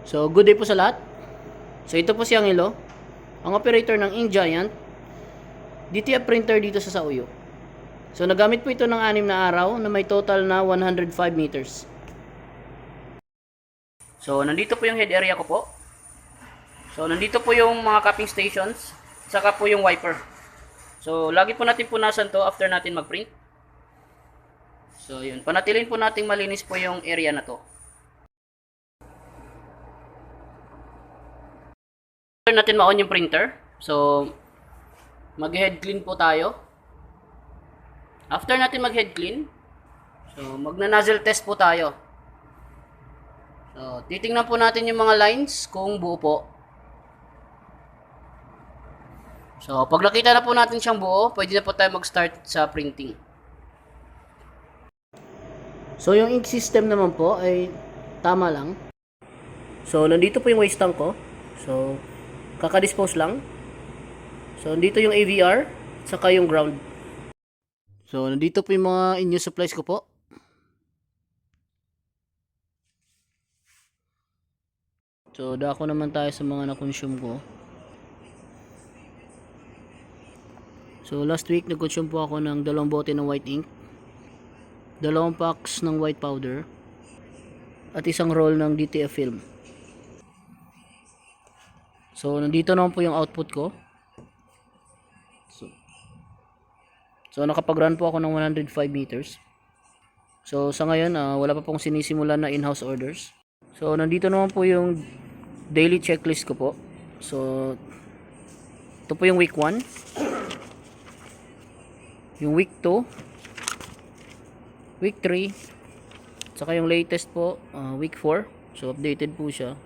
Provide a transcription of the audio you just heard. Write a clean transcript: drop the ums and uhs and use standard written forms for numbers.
So, good day po sa lahat. So, ito po si Angelo, ang operator ng Ink Giant DTF printer dito sa Sauyo. So, nagamit po ito ng 6 na araw na may total na 105 meters. So, nandito po yung head area ko po. So, nandito po yung mga cupping stations, saka po yung wiper. So, lagi po natin punasan to after natin mag-print. So, yun. Panatilin po natin malinis po yung area na to. After natin ma-on yung printer, so mag-head clean po tayo. After natin mag-head clean, so magna-nozzle test po tayo. So titingnan po natin yung mga lines kung buo po. So pag nakita na po natin siyang buo, pwede na po tayo mag-start sa printing. So yung ink system naman po ay tama lang. So nandito po yung waste tank ko. So kaka-dispose lang. So, nandito yung AVR, saka yung ground. So, nandito po yung mga in-use supplies ko po. So, dako naman tayo sa mga na-consume ko. So, last week, nag-consume po ako ng 2 bote ng white ink, 2 packs ng white powder, at 1 roll ng DTF film. So, nandito naman po yung output ko. So, nakapag-run po ako ng 105 meters. So, sa ngayon, wala pa pong sinisimulan na in-house orders. So, nandito naman po yung daily checklist ko po. So, ito po yung week 1. Yung week 2. Week 3. Saka yung latest po, week 4. So, updated po siya.